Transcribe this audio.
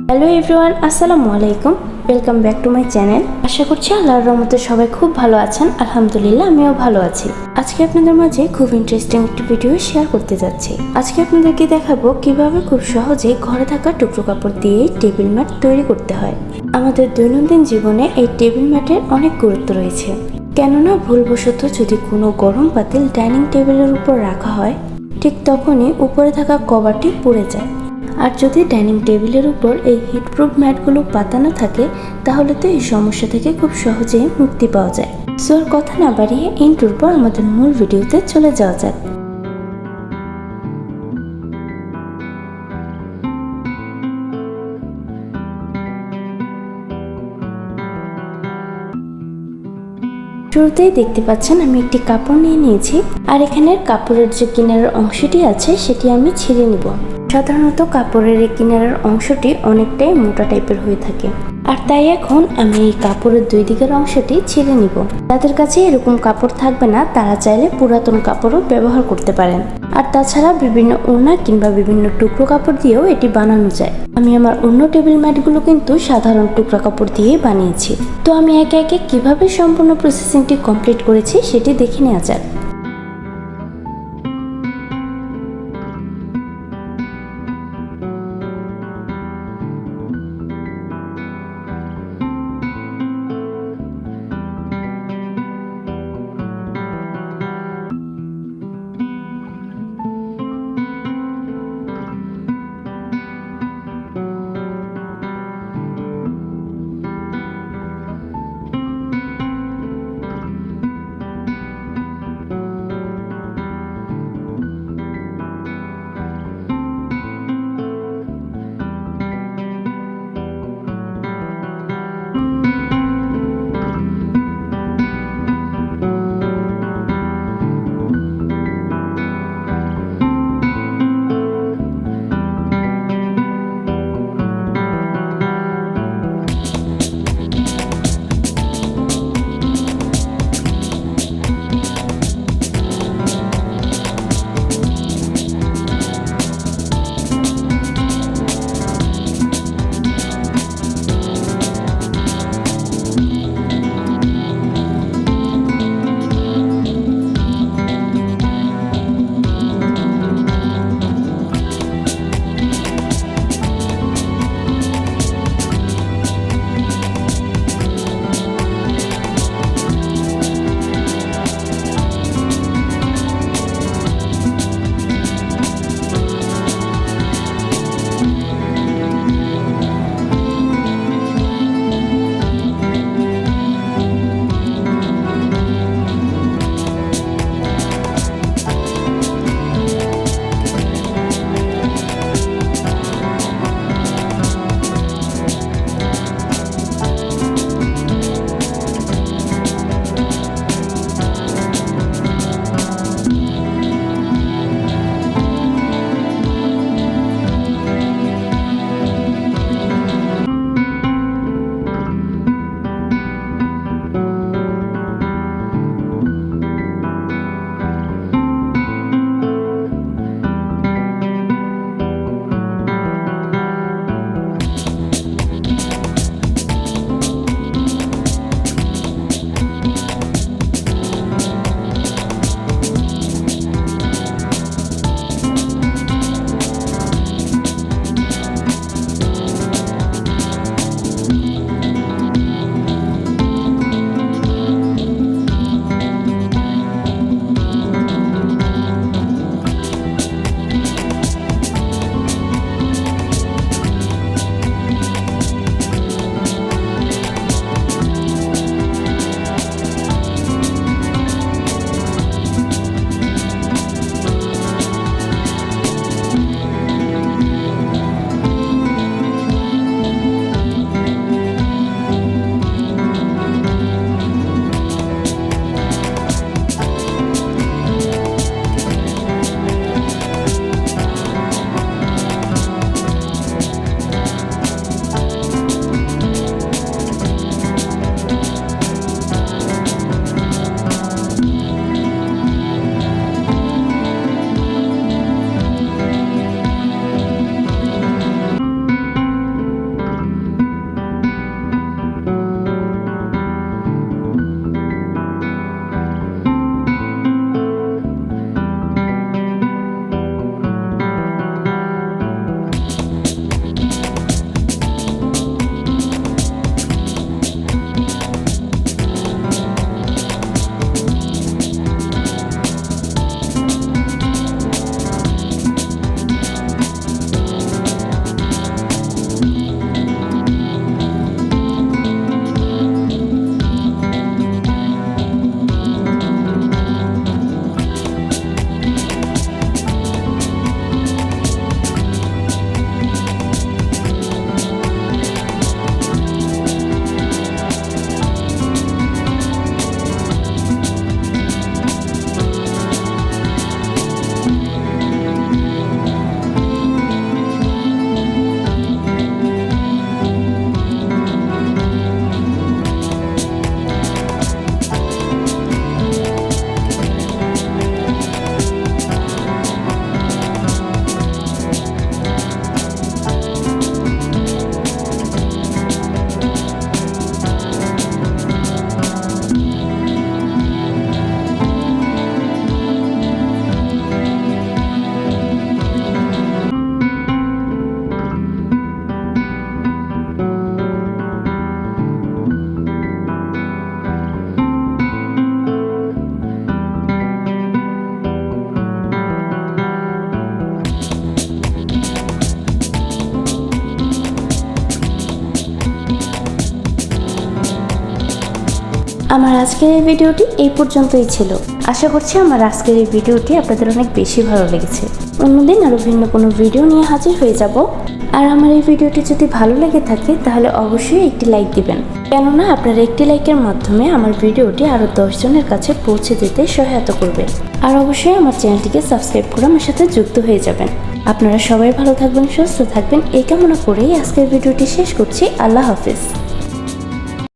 Hello everyone, আসসালামু আলাইকুম। Welcome back to my channel. আশা করছি আল্লাহর রহমতে সবাই খুব ভালো আছেন। আলহামদুলিল্লাহ, আমিও ভালো আছি। আজকে আপনাদের মাঝে খুব ইন্টারেস্টিং একটি ভিডিও শেয়ার করতে যাচ্ছি। আজকে আপনাদেরকে দেখাবো কিভাবে খুব সহজে ঘরে থাকা টুকরো কাপড় দিয়ে টেবিল ম্যাট তৈরি করতে হয়। আমাদের দৈনন্দিন জীবনে এই টেবিল ম্যাটের অনেক গুরুত্ব রয়েছে, কেননা ভুলবশত যদি কোনো গরম পাতিল ডাইনিং টেবিলের উপর রাখা হয়, ঠিক তখনই উপরে থাকা কভারটি পুড়ে যায়। আর যদি ডাইনিং টেবিলের উপর এই হিটপ্রুফ ম্যাটগুলো পাতানো থাকে, তাহলে তো এই সমস্যা থেকে খুব সহজেই মুক্তি পাওয়া যায়। সো আর কথা না বাড়িয়ে ইন্ট্রোর পর আমাদের মূল ভিডিওতে চলে যাওয়া যাক। শুরুতেই দেখতে পাচ্ছেন আমি একটি কাপড় নিয়ে নিয়েছি, আর এখানের কাপড়ের যে কিনারের অংশটি আছে সেটি আমি ছিঁড়ে নিব। সাধারণত কাপড়ের এই কিনারের অংশটি অনেকটাই মোটা টাইপের হয়ে থাকে, আর তাই এখন আমি এই কাপড়ের দুই দিকের অংশটি ছিঁড়ে নিব। যাদের কাছে এরকম কাপড় থাকবে না, তারা চাইলে পুরাতন কাপড়ও ব্যবহার করতে পারেন। আর তাছাড়া বিভিন্ন ওড়না কিংবা বিভিন্ন টুকরো কাপড় দিয়েও এটি বানানো যায়। আমি আমার অন্য টেবিল ম্যাটগুলো কিন্তু সাধারণ টুকরা কাপড় দিয়েই বানিয়েছি। তো আমি একে একে কিভাবে সম্পূর্ণ প্রসেসিংটি কমপ্লিট করেছি সেটি দেখে নেওয়া যাক। আমার আজকের এই ভিডিওটি এই পর্যন্তই ছিল। আশা করছি আমার আজকের এই ভিডিওটি আপনাদের অনেক বেশি ভালো লেগেছে। অন্যদিন আরও ভিন্ন কোনো ভিডিও নিয়ে হাজির হয়ে যাব। আর আমার এই ভিডিওটি যদি ভালো লেগে থাকে তাহলে অবশ্যই একটি লাইক দিবেন, কেননা আপনার একটি লাইকের মাধ্যমে আমার ভিডিওটি আরও 10 জনের কাছে পৌঁছে দিতে সহায়তা করবে। আর অবশ্যই আমার চ্যানেলটিকে সাবস্ক্রাইব করে আমার সাথে যুক্ত হয়ে যাবেন। আপনারা সবাই ভালো থাকবেন, সুস্থ থাকবেন এই কামনা করেই আজকের ভিডিওটি শেষ করছি। আল্লাহ হাফেজ।